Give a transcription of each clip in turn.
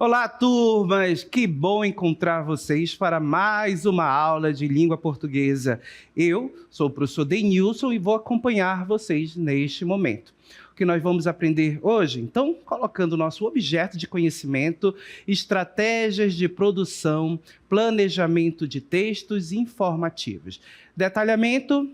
Olá, turmas! Que bom encontrar vocês para mais uma aula de língua portuguesa. Eu sou o professor Denilson e vou acompanhar vocês neste momento. O que nós vamos aprender hoje? Então, colocando o nosso objeto de conhecimento, estratégias de produção, planejamento de textos informativos. Detalhamento,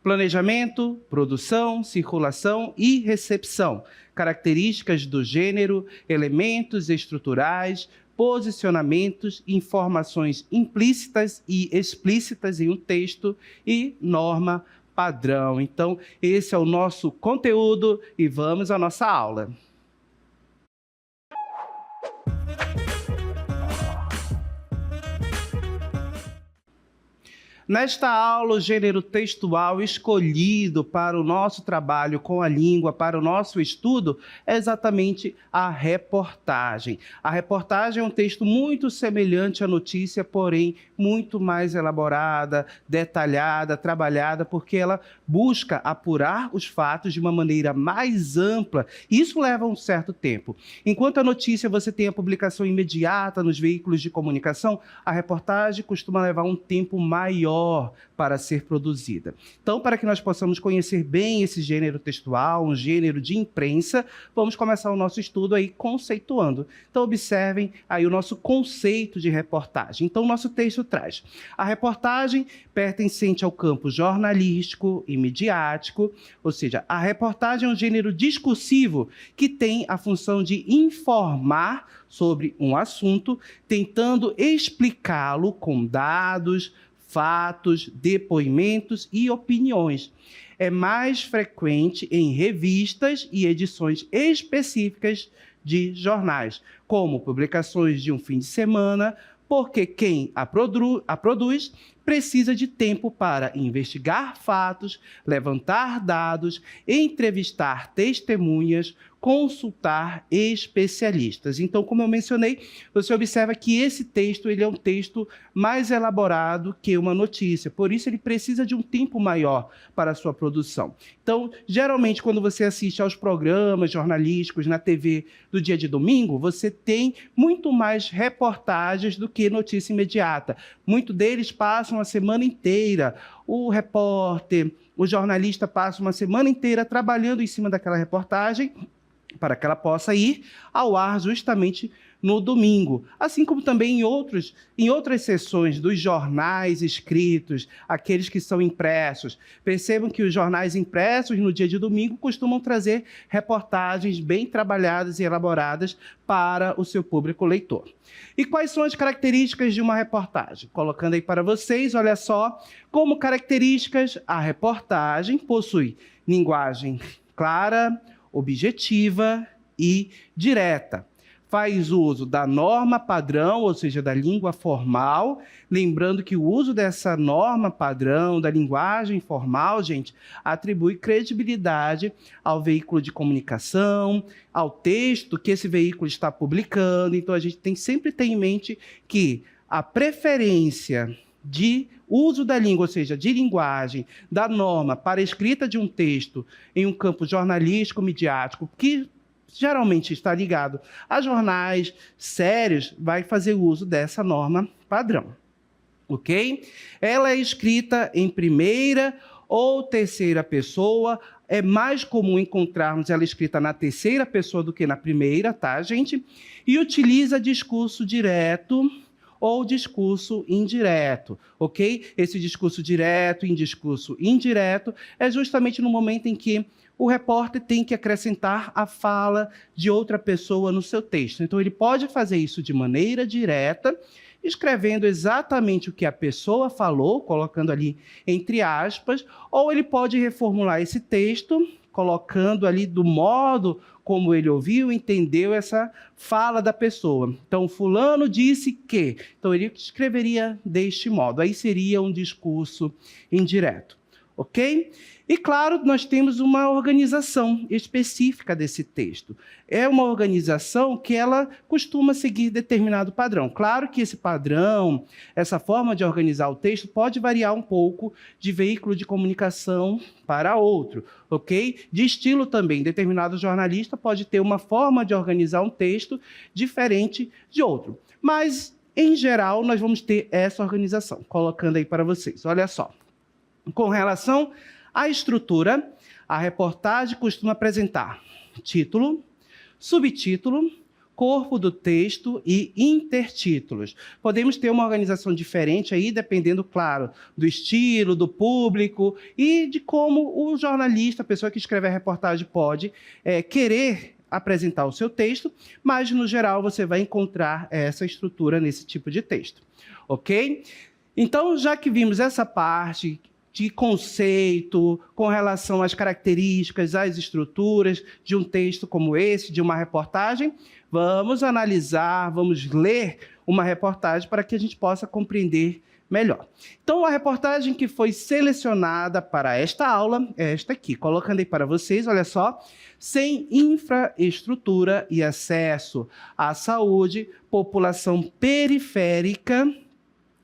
planejamento, produção, circulação e recepção. Características do gênero, elementos estruturais, posicionamentos, informações implícitas e explícitas em um texto e norma padrão. Então, esse é o nosso conteúdo e vamos à nossa aula. Nesta aula, o gênero textual escolhido para o nosso trabalho com a língua, para o nosso estudo, é exatamente a reportagem. A reportagem é um texto muito semelhante à notícia, porém muito mais elaborada, detalhada, trabalhada, porque ela busca apurar os fatos de uma maneira mais ampla. Isso leva um certo tempo. Enquanto a notícia você tem a publicação imediata nos veículos de comunicação, a reportagem costuma levar um tempo maior para ser produzida. Então, para que nós possamos conhecer bem esse gênero textual, um gênero de imprensa, vamos começar o nosso estudo aí conceituando. Então, observem aí o nosso conceito de reportagem. Então, o nosso texto traz a reportagem pertencente ao campo jornalístico e midiático, ou seja, a reportagem é um gênero discursivo que tem a função de informar sobre um assunto, tentando explicá-lo com dados, fatos, depoimentos e opiniões. É mais frequente em revistas e edições específicas de jornais, como publicações de um fim de semana, porque quem a produz precisa de tempo para investigar fatos, levantar dados, entrevistar testemunhas, consultar especialistas. Então, como eu mencionei, você observa que esse texto ele é um texto mais elaborado que uma notícia, por isso ele precisa de um tempo maior para a sua produção. Então, geralmente, quando você assiste aos programas jornalísticos na TV do dia de domingo, você tem muito mais reportagens do que notícia imediata. Muitos deles passam a semana inteira. O repórter, o jornalista passa uma semana inteira trabalhando em cima daquela reportagem para que ela possa ir ao ar justamente no domingo. Assim como também em outras seções dos jornais escritos, aqueles que são impressos. Percebam que os jornais impressos no dia de domingo costumam trazer reportagens bem trabalhadas e elaboradas para o seu público leitor. E quais são as características de uma reportagem? Colocando aí para vocês, olha só, como características, a reportagem possui linguagem clara, objetiva e direta. Faz uso da norma padrão, ou seja, da língua formal, lembrando que o uso dessa norma padrão, da linguagem formal, gente, atribui credibilidade ao veículo de comunicação, ao texto que esse veículo está publicando. Então, a gente tem sempre ter em mente que a preferência de uso da língua, ou seja, de linguagem, da norma para a escrita de um texto em um campo jornalístico, midiático, que geralmente está ligado a jornais sérios, vai fazer uso dessa norma padrão, ok? Ela é escrita em primeira ou terceira pessoa, é mais comum encontrarmos ela escrita na terceira pessoa do que na primeira, tá, gente? E utiliza discurso direto ou discurso indireto, ok? Esse discurso direto e discurso indireto é justamente no momento em que o repórter tem que acrescentar a fala de outra pessoa no seu texto. Então, ele pode fazer isso de maneira direta, escrevendo exatamente o que a pessoa falou, colocando ali entre aspas, ou ele pode reformular esse texto, colocando ali do modo como ele ouviu, entendeu essa fala da pessoa. Então, fulano disse que. Então, ele escreveria deste modo. Aí seria um discurso indireto. ok? E, claro, nós temos uma organização específica desse texto. É uma organização que ela costuma seguir determinado padrão. Claro que esse padrão, essa forma de organizar o texto pode variar um pouco de veículo de comunicação para outro, ok? De estilo também. Determinado jornalista pode ter uma forma de organizar um texto diferente de outro. Mas, em geral, nós vamos ter essa organização. Colocando aí para vocês. Olha só. Com relação à estrutura, a reportagem costuma apresentar título, subtítulo, corpo do texto e intertítulos. Podemos ter uma organização diferente aí, dependendo, claro, do estilo, do público e de como o jornalista, a pessoa que escreve a reportagem pode querer apresentar o seu texto, mas, no geral, você vai encontrar essa estrutura nesse tipo de texto, ok? Então, já que vimos essa parte de conceito, com relação às características, às estruturas de um texto como esse, de uma reportagem, vamos analisar, vamos ler uma reportagem para que a gente possa compreender melhor. Então, a reportagem que foi selecionada para esta aula é esta aqui, colocando aí para vocês, olha só, sem infraestrutura e acesso à saúde, população periférica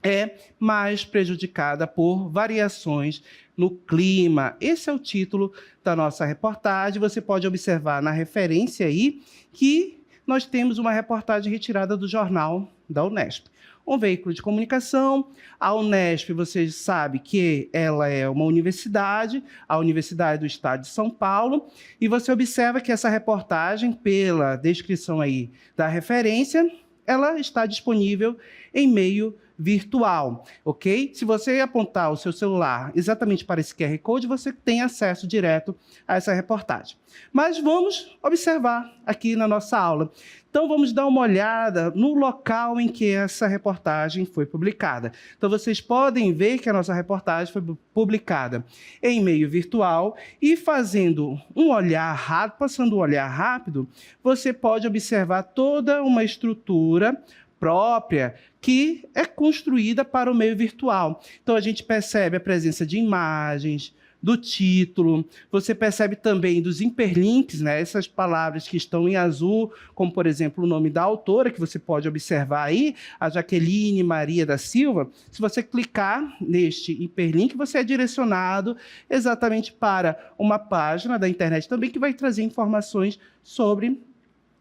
é mais prejudicada por variações no clima. Esse é o título da nossa reportagem. Você pode observar na referência aí que nós temos uma reportagem retirada do jornal da Unesp. Um veículo de comunicação. A Unesp, você sabe que ela é uma universidade, a Universidade do Estado de São Paulo, e você observa que essa reportagem, pela descrição aí da referência, ela está disponível em meio virtual, ok? Se você apontar o seu celular exatamente para esse QR Code, você tem acesso direto a essa reportagem. Mas vamos observar aqui na nossa aula. Então, vamos dar uma olhada no local em que essa reportagem foi publicada. Então, vocês podem ver que a nossa reportagem foi publicada em meio virtual e fazendo um olhar rápido, passando um olhar rápido, você pode observar toda uma estrutura própria que é construída para o meio virtual. Então, a gente percebe a presença de imagens, do título, você percebe também dos hiperlinks, né? Essas palavras que estão em azul, como, por exemplo, o nome da autora, que você pode observar aí, a Jaqueline Maria da Silva. Se você clicar neste hiperlink, você é direcionado exatamente para uma página da internet também que vai trazer informações sobre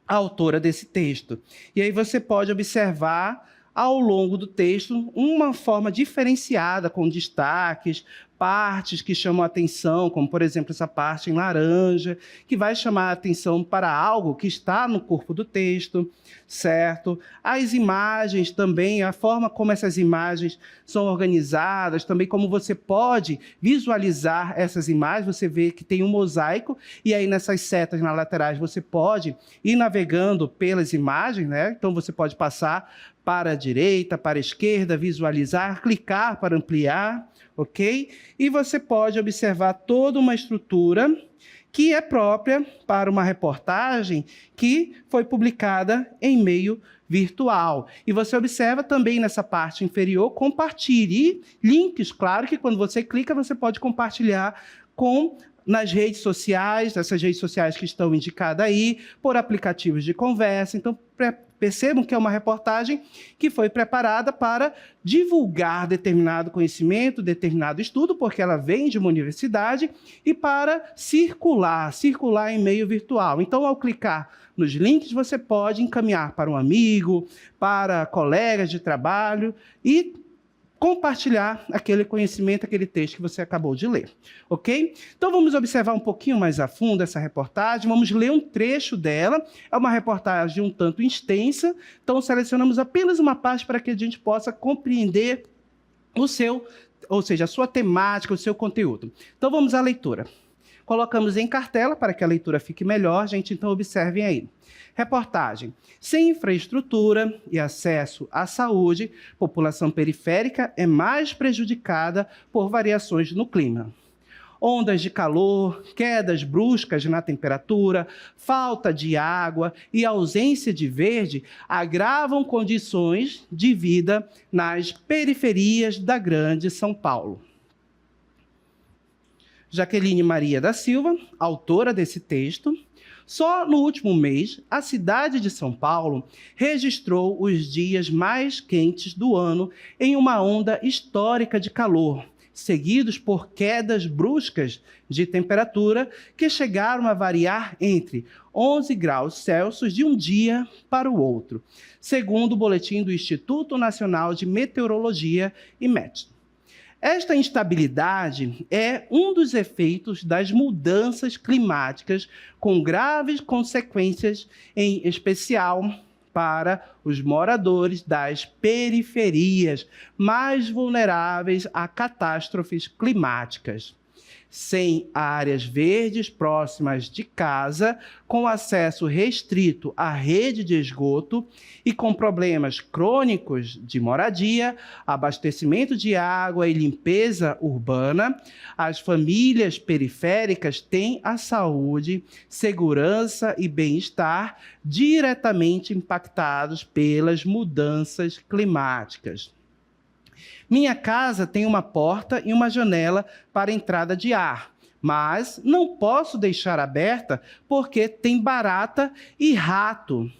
a autora desse texto. E aí você pode observar ao longo do texto uma forma diferenciada, com destaques, partes que chamam a atenção, como, por exemplo, essa parte em laranja, que vai chamar a atenção para algo que está no corpo do texto, certo? As imagens também, a forma como essas imagens são organizadas, também como você pode visualizar essas imagens, você vê que tem um mosaico, e aí nessas setas nas laterais você pode ir navegando pelas imagens, né? Então você pode passar para a direita, para a esquerda, visualizar, clicar para ampliar, ok? E você pode observar toda uma estrutura que é própria para uma reportagem que foi publicada em meio virtual. E você observa também nessa parte inferior, compartilhe links, claro que quando você clica, você pode compartilhar nas redes sociais, essas redes sociais que estão indicadas aí, por aplicativos de conversa. Então, percebam que é uma reportagem que foi preparada para divulgar determinado conhecimento, determinado estudo, porque ela vem de uma universidade, e para circular em meio virtual. Então, ao clicar nos links, você pode encaminhar para um amigo, para colegas de trabalho e compartilhar aquele conhecimento, aquele texto que você acabou de ler, ok? Então, vamos observar um pouquinho mais a fundo essa reportagem, vamos ler um trecho dela, é uma reportagem um tanto extensa, então selecionamos apenas uma parte para que a gente possa compreender a sua temática, o seu conteúdo. Então, vamos à leitura. Colocamos em cartela para que a leitura fique melhor, gente, então observem aí. Reportagem. Sem infraestrutura e acesso à saúde, população periférica é mais prejudicada por variações no clima. Ondas de calor, quedas bruscas na temperatura, falta de água e ausência de verde agravam condições de vida nas periferias da Grande São Paulo. Jaqueline Maria da Silva, autora desse texto. Só no último mês, a cidade de São Paulo registrou os dias mais quentes do ano em uma onda histórica de calor, seguidos por quedas bruscas de temperatura que chegaram a variar entre 11 graus Celsius de um dia para o outro, segundo o boletim do Instituto Nacional de Meteorologia, IMET. Esta instabilidade é um dos efeitos das mudanças climáticas, com graves consequências, em especial para os moradores das periferias mais vulneráveis a catástrofes climáticas. Sem áreas verdes próximas de casa, com acesso restrito à rede de esgoto e com problemas crônicos de moradia, abastecimento de água e limpeza urbana, as famílias periféricas têm a saúde, segurança e bem-estar diretamente impactados pelas mudanças climáticas. Minha casa tem uma porta e uma janela para entrada de ar, mas não posso deixar aberta porque tem barata e rato.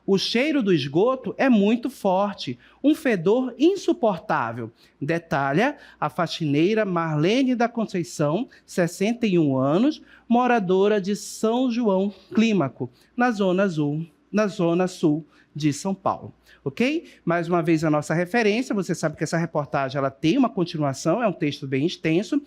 O cheiro do esgoto é muito forte, um fedor insuportável, detalha a faxineira Marlene da Conceição, 61 anos, moradora de São João Clímaco, na zona sul de São Paulo. Ok? Mais uma vez a nossa referência, você sabe que essa reportagem ela tem uma continuação, é um texto bem extenso,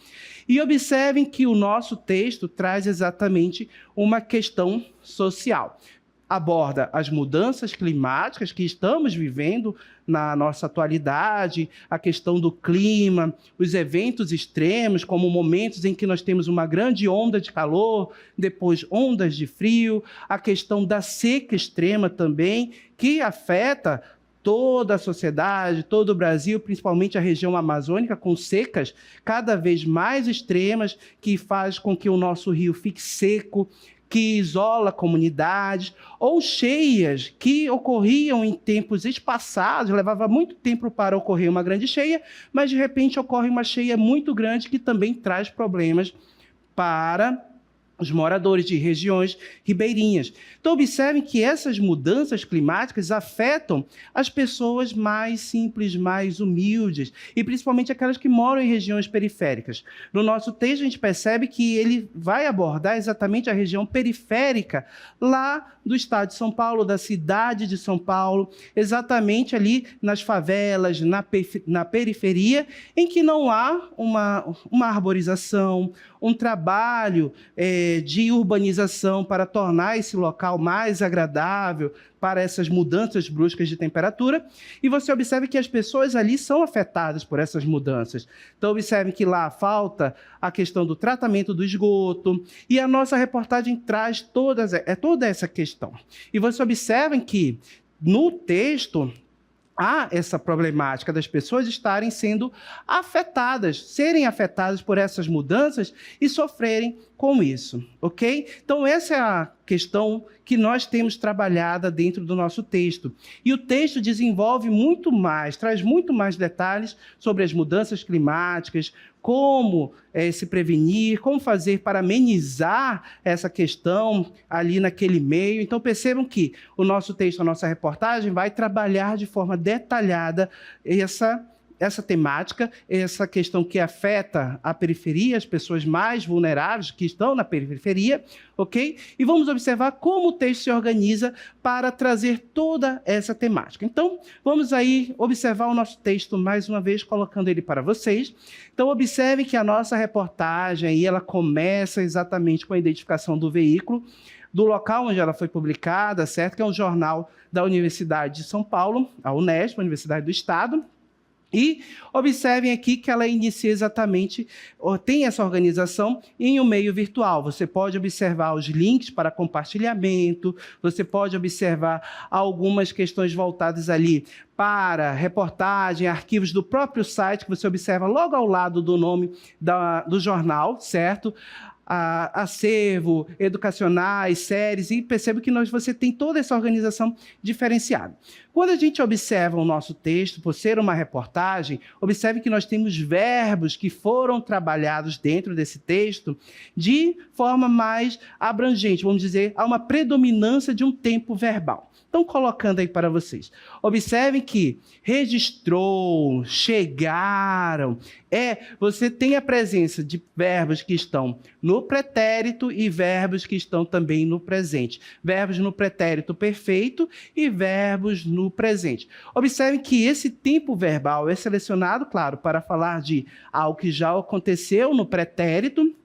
e observem que o nosso texto traz exatamente uma questão social. Aborda as mudanças climáticas que estamos vivendo na nossa atualidade, a questão do clima, os eventos extremos, como momentos em que nós temos uma grande onda de calor, depois ondas de frio, a questão da seca extrema também, que afeta toda a sociedade, todo o Brasil, principalmente a região amazônica, com secas cada vez mais extremas, que faz com que o nosso rio fique seco, que isola comunidades, ou cheias que ocorriam em tempos espaçados, levava muito tempo para ocorrer uma grande cheia, mas de repente ocorre uma cheia muito grande que também traz problemas para os moradores de regiões ribeirinhas. Então, observem que essas mudanças climáticas afetam as pessoas mais simples, mais humildes, e principalmente aquelas que moram em regiões periféricas. No nosso texto, a gente percebe que ele vai abordar exatamente a região periférica, lá do estado de São Paulo, da cidade de São Paulo, exatamente ali nas favelas, na periferia, em que não há uma arborização, um trabalho de urbanização para tornar esse local mais agradável para essas mudanças bruscas de temperatura, e você observa que as pessoas ali são afetadas por essas mudanças. Então, observe que lá falta a questão do tratamento do esgoto, e a nossa reportagem traz toda essa questão. E você observa que, no texto, há essa problemática das pessoas estarem sendo afetadas, serem afetadas por essas mudanças e sofrerem com isso, ok? Então, essa é a questão que nós temos trabalhada dentro do nosso texto. E o texto desenvolve muito mais, traz muito mais detalhes sobre as mudanças climáticas, como se prevenir, como fazer para amenizar essa questão ali naquele meio. Então, percebam que o nosso texto, a nossa reportagem, vai trabalhar de forma detalhada essa temática, essa questão que afeta a periferia, as pessoas mais vulneráveis que estão na periferia, ok? E vamos observar como o texto se organiza para trazer toda essa temática. Então, vamos aí observar o nosso texto mais uma vez, colocando ele para vocês. Então, observem que a nossa reportagem aí, ela começa exatamente com a identificação do veículo, do local onde ela foi publicada, certo? Que é um jornal da Universidade de São Paulo, a Unesp, a Universidade do Estado. E observem aqui que ela inicia exatamente, tem essa organização em um meio virtual. Você pode observar os links para compartilhamento, você pode observar algumas questões voltadas ali para reportagem, arquivos do próprio site, que você observa logo ao lado do nome do jornal, certo? acervo, educacionais, séries, e percebe que você tem toda essa organização diferenciada. Quando a gente observa o nosso texto, por ser uma reportagem, observe que nós temos verbos que foram trabalhados dentro desse texto de forma mais abrangente, vamos dizer, há uma predominância de um tempo verbal. Então, colocando aí para vocês. Observem que registrou, chegaram. Você tem a presença de verbos que estão no pretérito e verbos que estão também no presente. Verbos no pretérito perfeito e verbos no presente. Observem que esse tempo verbal é selecionado, claro, para falar de algo que já aconteceu no pretérito,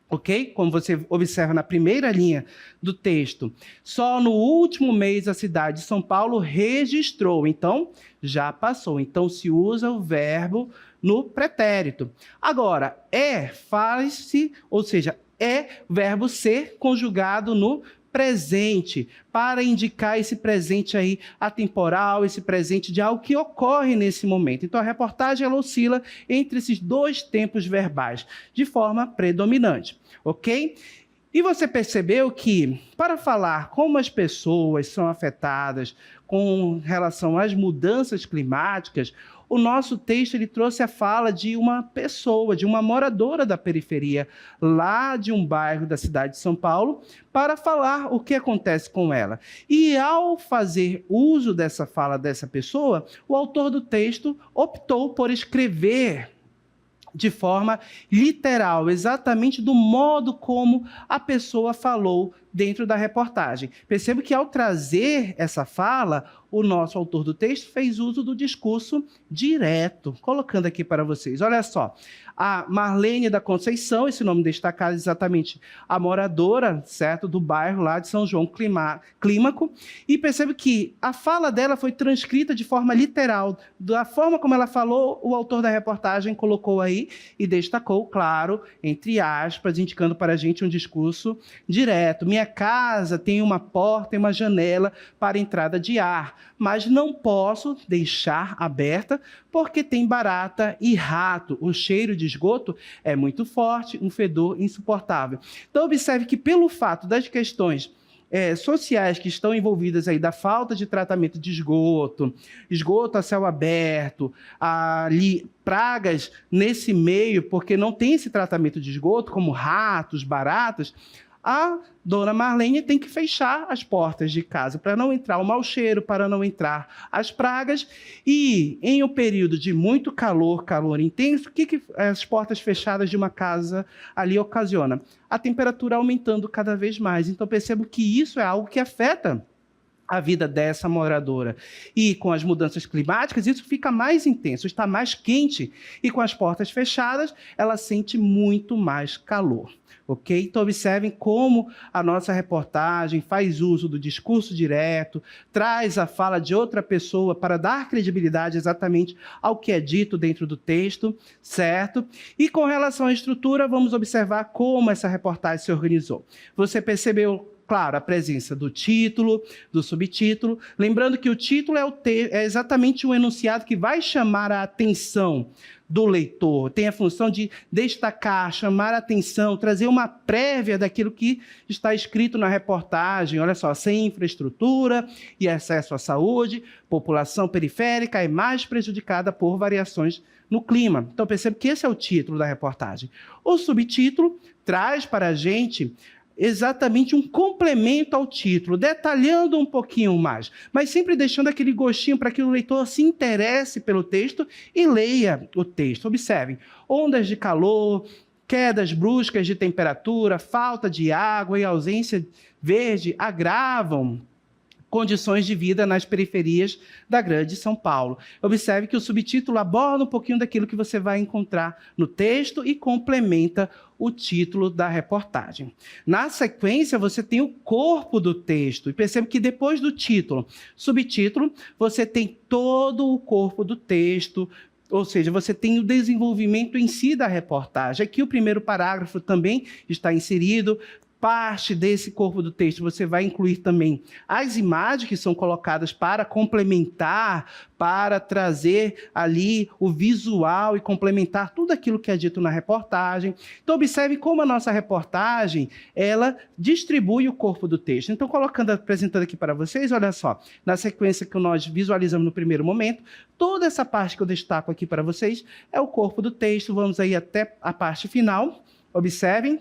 ok? Como você observa na primeira linha do texto, só no último mês a cidade de São Paulo registrou, então já passou. Então se usa o verbo no pretérito. Agora, faz-se, ou seja, verbo ser conjugado no presente, para indicar esse presente aí atemporal, esse presente de algo que ocorre nesse momento. Então, a reportagem ela oscila entre esses dois tempos verbais, de forma predominante, ok? E você percebeu que, para falar como as pessoas são afetadas com relação às mudanças climáticas, o nosso texto ele trouxe a fala de uma pessoa, de uma moradora da periferia, lá de um bairro da cidade de São Paulo, para falar o que acontece com ela. E ao fazer uso dessa fala dessa pessoa, o autor do texto optou por escrever de forma literal, exatamente do modo como a pessoa falou dentro da reportagem. Percebo que ao trazer essa fala, o nosso autor do texto fez uso do discurso direto, colocando aqui para vocês. Olha só, a Marlene da Conceição, esse nome destacado exatamente a moradora, certo, do bairro lá de São João Clímaco, e percebo que a fala dela foi transcrita de forma literal, da forma como ela falou, o autor da reportagem colocou aí e destacou, claro, entre aspas, indicando para a gente um discurso direto. Minha casa tem uma porta e uma janela para entrada de ar, mas não posso deixar aberta porque tem barata e rato. O cheiro de esgoto é muito forte, um fedor insuportável. Então, observe que pelo fato das questões sociais que estão envolvidas aí da falta de tratamento de esgoto a céu aberto, ali pragas nesse meio, porque não tem esse tratamento de esgoto, como ratos, baratas, a dona Marlene tem que fechar as portas de casa para não entrar o mau cheiro, para não entrar as pragas. E em um período de muito calor intenso, o que as portas fechadas de uma casa ali ocasionam? A temperatura aumentando cada vez mais. Então percebo que isso é algo que afeta a vida dessa moradora. E com as mudanças climáticas, isso fica mais intenso, está mais quente. E com as portas fechadas, ela sente muito mais calor. Ok? Então, observem como a nossa reportagem faz uso do discurso direto, traz a fala de outra pessoa para dar credibilidade exatamente ao que é dito dentro do texto, certo? E com relação à estrutura, vamos observar como essa reportagem se organizou. Você percebeu, claro, a presença do título, do subtítulo. Lembrando que o título é exatamente o enunciado que vai chamar a atenção do leitor. Tem a função de destacar, chamar a atenção, trazer uma prévia daquilo que está escrito na reportagem. Olha só, sem infraestrutura e acesso à saúde, população periférica é mais prejudicada por variações no clima. Então, percebe que esse é o título da reportagem. O subtítulo traz para a gente exatamente um complemento ao título, detalhando um pouquinho mais, mas sempre deixando aquele gostinho para que o leitor se interesse pelo texto e leia o texto. Observem, ondas de calor, quedas bruscas de temperatura, falta de água e ausência verde agravam condições de vida nas periferias da grande São Paulo. Observe que o subtítulo aborda um pouquinho daquilo que você vai encontrar no texto e complementa o título da reportagem. Na sequência, você tem o corpo do texto. E percebe que depois do título, subtítulo, você tem todo o corpo do texto, ou seja, você tem o desenvolvimento em si da reportagem. Aqui o primeiro parágrafo também está inserido, parte desse corpo do texto, você vai incluir também as imagens que são colocadas para complementar, para trazer ali o visual e complementar tudo aquilo que é dito na reportagem. Então, observe como a nossa reportagem, ela distribui o corpo do texto. Então, apresentando aqui para vocês, olha só, na sequência que nós visualizamos no primeiro momento, toda essa parte que eu destaco aqui para vocês é o corpo do texto. Vamos aí até a parte final. Observem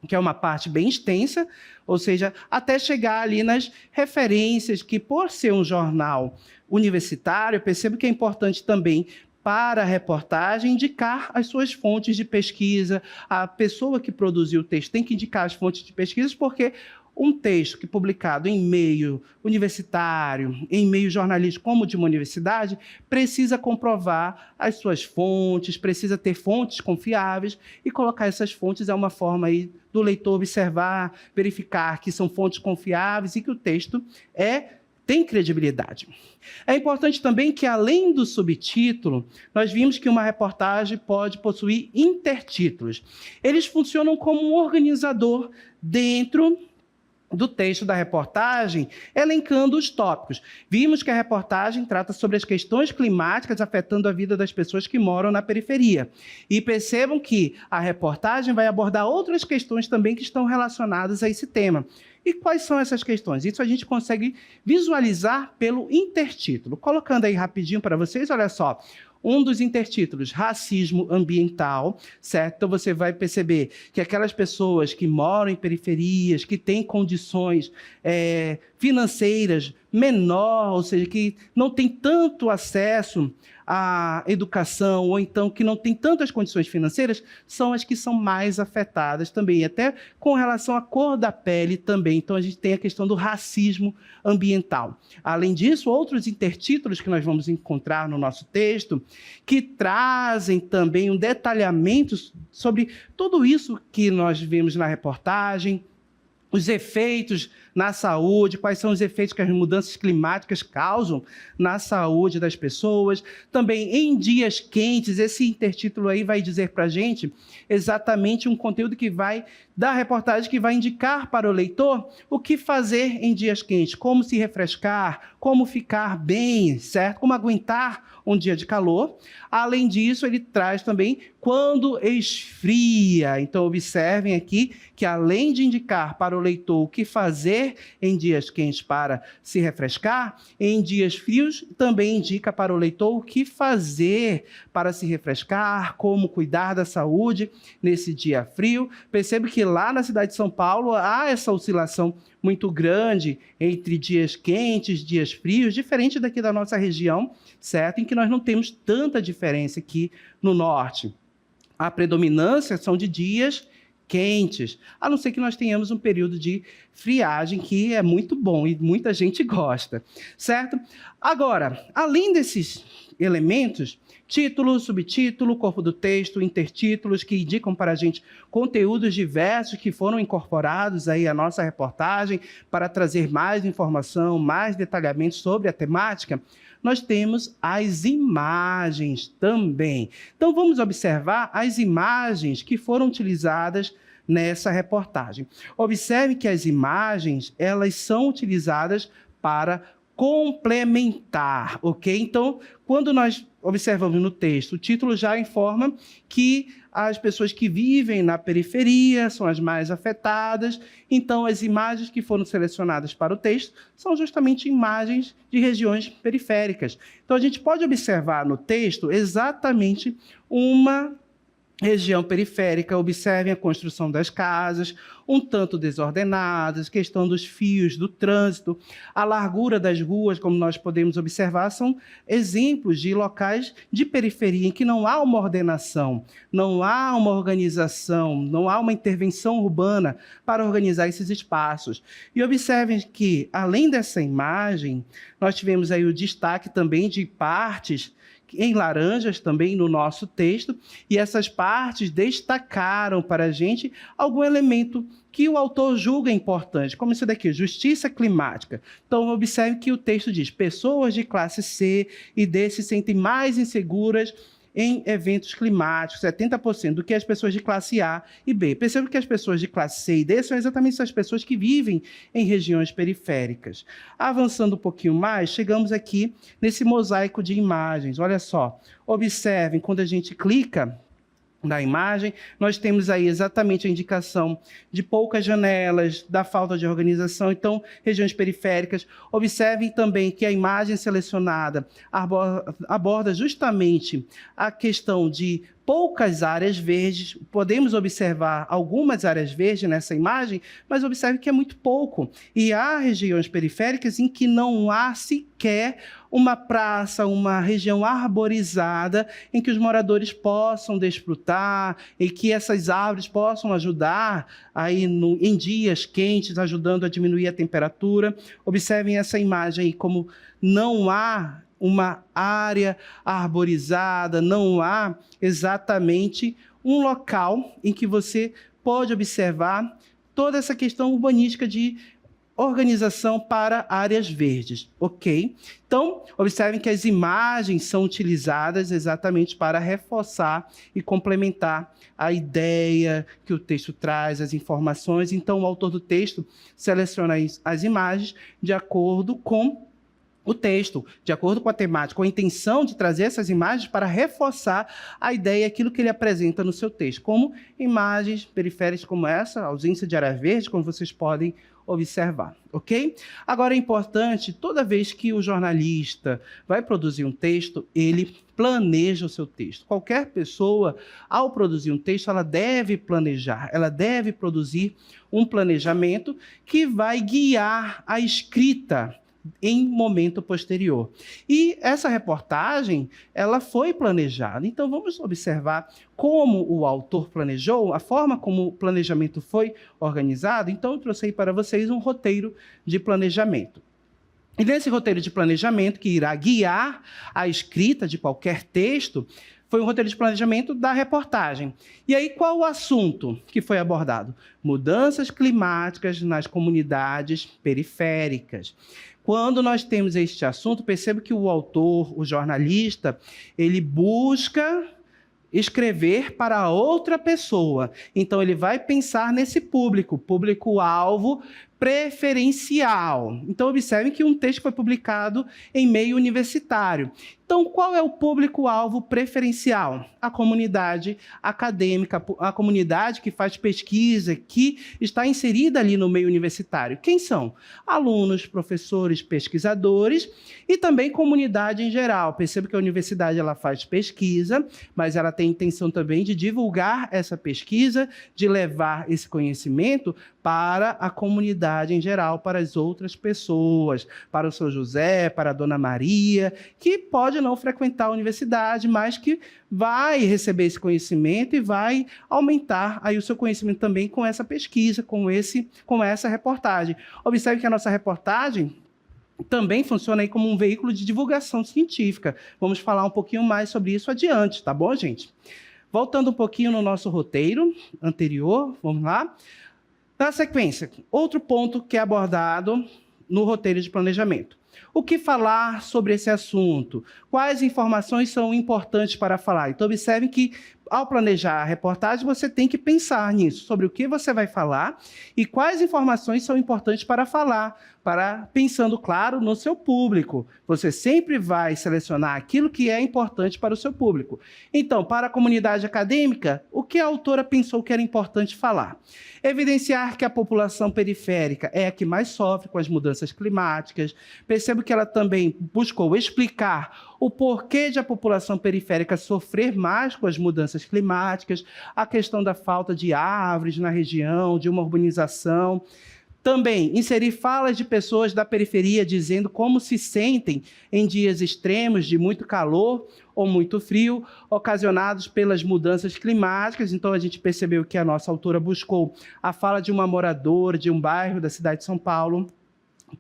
que é uma parte bem extensa, ou seja, até chegar ali nas referências, que por ser um jornal universitário, eu percebo que é importante também para a reportagem indicar as suas fontes de pesquisa. A pessoa que produziu o texto tem que indicar as fontes de pesquisa, porque um texto que é publicado em meio universitário, em meio jornalístico como de uma universidade, precisa comprovar as suas fontes, precisa ter fontes confiáveis, e colocar essas fontes é uma forma aí do leitor observar, verificar que são fontes confiáveis e que o texto tem credibilidade. É importante também que, além do subtítulo, nós vimos que uma reportagem pode possuir intertítulos. Eles funcionam como um organizador dentro do texto da reportagem, elencando os tópicos. Vimos que a reportagem trata sobre as questões climáticas afetando a vida das pessoas que moram na periferia. E percebam que a reportagem vai abordar outras questões também que estão relacionadas a esse tema. E quais são essas questões? Isso a gente consegue visualizar pelo intertítulo. Colocando aí rapidinho para vocês, olha só. Um dos intertítulos, racismo ambiental, certo? Então você vai perceber que aquelas pessoas que moram em periferias, que têm condições financeiras menor, ou seja, que não têm tanto acesso à educação, ou então que não têm tantas condições financeiras, são as que são mais afetadas também, até com relação à cor da pele também. Então a gente tem a questão do racismo ambiental. Além disso, outros intertítulos que nós vamos encontrar no nosso texto, que trazem também um detalhamento sobre tudo isso que nós vemos na reportagem, os efeitos na saúde, quais são os efeitos que as mudanças climáticas causam na saúde das pessoas. Também em dias quentes, esse intertítulo aí vai dizer para a gente exatamente um conteúdo que vai da reportagem, que vai indicar para o leitor o que fazer em dias quentes, como se refrescar, como ficar bem, certo? Como aguentar um dia de calor. Além disso, ele traz também quando esfria. Então, observem aqui que, além de indicar para o leitor o que fazer em dias quentes para se refrescar, em dias frios também indica para o leitor o que fazer para se refrescar, como cuidar da saúde nesse dia frio. Percebe que lá na cidade de São Paulo há essa oscilação muito grande entre dias quentes, dias frios, diferente daqui da nossa região, certo? Em que nós não temos tanta diferença aqui no norte. A predominância são de dias quentes, a não ser que nós tenhamos um período de friagem, que é muito bom e muita gente gosta, certo? Agora, além desses elementos, título, subtítulo, corpo do texto, intertítulos, que indicam para a gente conteúdos diversos que foram incorporados aí à nossa reportagem para trazer mais informação, mais detalhamento sobre a temática, nós temos as imagens também. Então, vamos observar as imagens que foram utilizadas nessa reportagem. Observe que as imagens, elas são utilizadas para complementar, ok? Então, quando nós observamos no texto, o título já informa que as pessoas que vivem na periferia são as mais afetadas. Então, as imagens que foram selecionadas para o texto são justamente imagens de regiões periféricas. Então, a gente pode observar no texto exatamente uma região periférica. Observem a construção das casas, um tanto desordenadas, questão dos fios do trânsito, a largura das ruas, como nós podemos observar, são exemplos de locais de periferia em que não há uma ordenação, não há uma organização, não há uma intervenção urbana para organizar esses espaços. E observem que, além dessa imagem, nós tivemos aí o destaque também de partes em laranjas também no nosso texto, e essas partes destacaram para a gente algum elemento que o autor julga importante, como isso daqui, justiça climática. Então, observe que o texto diz: pessoas de classe C e D se sentem mais inseguras em eventos climáticos, 70% do que as pessoas de classe A e B. Perceba que as pessoas de classe C e D são exatamente as pessoas que vivem em regiões periféricas. Avançando um pouquinho mais, chegamos aqui nesse mosaico de imagens. Olha só, observem, quando a gente clica na imagem, nós temos aí exatamente a indicação de poucas janelas, da falta de organização, então, regiões periféricas. Observem também que a imagem selecionada aborda justamente a questão de poucas áreas verdes. Podemos observar algumas áreas verdes nessa imagem, mas observe que é muito pouco. E há regiões periféricas em que não há sequer uma praça, uma região arborizada em que os moradores possam desfrutar e que essas árvores possam ajudar aí em dias quentes, ajudando a diminuir a temperatura. Observem essa imagem aí, como não há uma área arborizada, não há exatamente um local em que você pode observar toda essa questão urbanística de organização para áreas verdes, ok? Então, observem que as imagens são utilizadas exatamente para reforçar e complementar a ideia que o texto traz, as informações. Então, o autor do texto seleciona as imagens de acordo com o texto, de acordo com a temática, com a intenção de trazer essas imagens para reforçar a ideia, aquilo que ele apresenta no seu texto, como imagens periféricas como essa, ausência de área verde, como vocês podem observar, ok? Agora é importante, toda vez que o jornalista vai produzir um texto, ele planeja o seu texto. Qualquer pessoa, ao produzir um texto, ela deve planejar, ela deve produzir um planejamento que vai guiar a escrita em momento posterior. E essa reportagem, ela foi planejada. Então, vamos observar como o autor planejou, a forma como o planejamento foi organizado. Então, eu trouxe aí para vocês um roteiro de planejamento. E nesse roteiro de planejamento, que irá guiar a escrita de qualquer texto, foi um roteiro de planejamento da reportagem. E aí, qual o assunto que foi abordado? Mudanças climáticas nas comunidades periféricas. Quando nós temos este assunto, percebo que o autor, o jornalista, ele busca escrever para outra pessoa. Então, ele vai pensar nesse público-alvo preferencial. Então, observem que um texto foi publicado em meio universitário. Então, qual é o público-alvo preferencial? A comunidade acadêmica, a comunidade que faz pesquisa, que está inserida ali no meio universitário. Quem são? Alunos, professores, pesquisadores e também comunidade em geral. Perceba que a universidade ela faz pesquisa, mas ela tem a intenção também de divulgar essa pesquisa, de levar esse conhecimento para a comunidade em geral, para as outras pessoas, para o seu José, para a Dona Maria, que pode não frequentar a universidade, mas que vai receber esse conhecimento e vai aumentar aí o seu conhecimento também com essa pesquisa, com essa reportagem. Observe que a nossa reportagem também funciona aí como um veículo de divulgação científica. Vamos falar um pouquinho mais sobre isso adiante, tá bom, gente? Voltando um pouquinho no nosso roteiro anterior, vamos lá. Na sequência, outro ponto que é abordado no roteiro de planejamento. O que falar sobre esse assunto? Quais informações são importantes para falar? Então, observem que, ao planejar a reportagem, você tem que pensar nisso, sobre o que você vai falar e quais informações são importantes para falar, pensando, claro, no seu público. Você sempre vai selecionar aquilo que é importante para o seu público. Então, para a comunidade acadêmica, o que a autora pensou que era importante falar? Evidenciar que a população periférica é a que mais sofre com as mudanças climáticas. Percebo que ela também buscou explicar o porquê de a população periférica sofrer mais com as mudanças climáticas, a questão da falta de árvores na região, de uma urbanização. Também inserir falas de pessoas da periferia dizendo como se sentem em dias extremos de muito calor ou muito frio, ocasionados pelas mudanças climáticas. Então, a gente percebeu que a nossa autora buscou a fala de uma moradora de um bairro da cidade de São Paulo,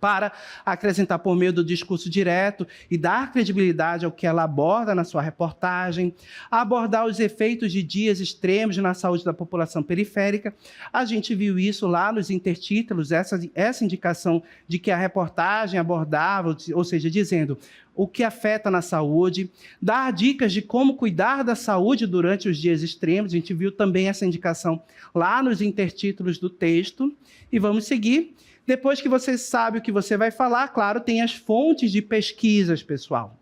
para acrescentar por meio do discurso direto e dar credibilidade ao que ela aborda na sua reportagem, abordar os efeitos de dias extremos na saúde da população periférica. A gente viu isso lá nos intertítulos, essa indicação de que a reportagem abordava, ou seja, dizendo o que afeta na saúde, dar dicas de como cuidar da saúde durante os dias extremos. A gente viu também essa indicação lá nos intertítulos do texto. E vamos seguir. Depois que você sabe o que você vai falar, claro, tem as fontes de pesquisas, pessoal.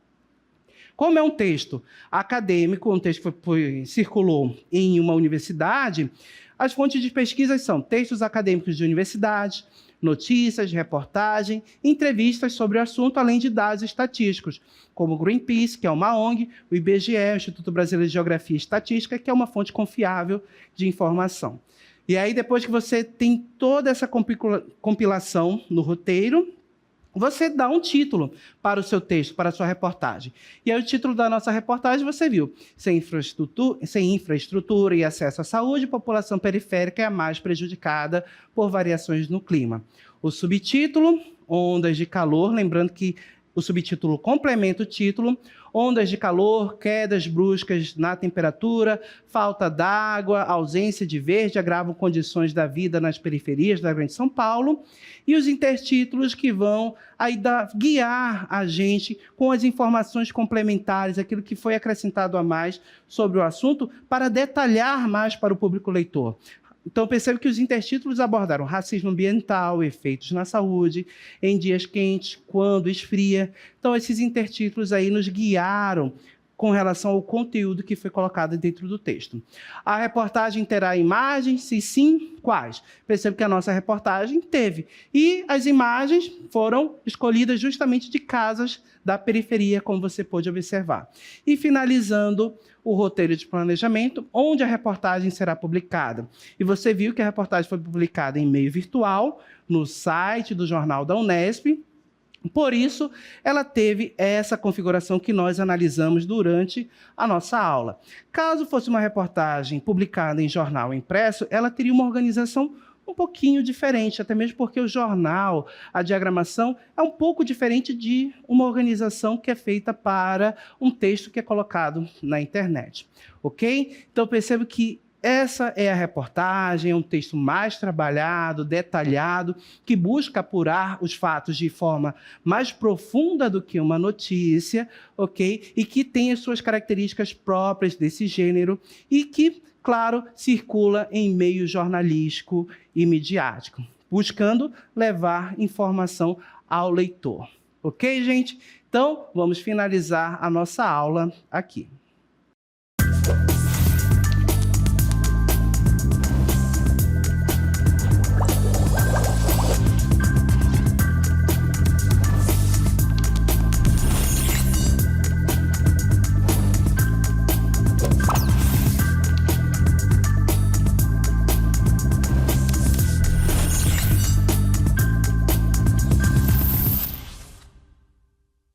Como é um texto acadêmico, um texto que circulou em uma universidade, as fontes de pesquisas são textos acadêmicos de universidades, notícias, reportagem, entrevistas sobre o assunto, além de dados estatísticos, como o Greenpeace, que é uma ONG, o IBGE, o Instituto Brasileiro de Geografia e Estatística, que é uma fonte confiável de informação. E aí, depois que você tem toda essa compilação no roteiro, você dá um título para o seu texto, para a sua reportagem. E aí o título da nossa reportagem você viu: sem infraestrutura e acesso à saúde, a população periférica é a mais prejudicada por variações no clima. O subtítulo, ondas de calor, lembrando que o subtítulo complementa o título: ondas de calor, quedas bruscas na temperatura, falta d'água, ausência de verde agravam condições da vida nas periferias da Grande São Paulo. E os intertítulos que vão aí guiar a gente com as informações complementares, aquilo que foi acrescentado a mais sobre o assunto, para detalhar mais para o público leitor. Então, percebe que os intertítulos abordaram racismo ambiental, efeitos na saúde, em dias quentes, quando esfria. Então, esses intertítulos aí nos guiaram com relação ao conteúdo que foi colocado dentro do texto. A reportagem terá imagens? Se sim, quais? Percebe que a nossa reportagem teve. E as imagens foram escolhidas justamente de casas da periferia, como você pôde observar. E finalizando o roteiro de planejamento, onde a reportagem será publicada. E você viu que a reportagem foi publicada em meio virtual, no site do Jornal da Unesp. Por isso, ela teve essa configuração que nós analisamos durante a nossa aula. Caso fosse uma reportagem publicada em jornal impresso, ela teria uma organização um pouquinho diferente, até mesmo porque o jornal, a diagramação, é um pouco diferente de uma organização que é feita para um texto que é colocado na internet. Ok? Então, percebo que essa é a reportagem, é um texto mais trabalhado, detalhado, que busca apurar os fatos de forma mais profunda do que uma notícia, ok? E que tem as suas características próprias desse gênero e que, claro, circula em meio jornalístico e midiático, buscando levar informação ao leitor. Ok, gente? Então, vamos finalizar a nossa aula aqui.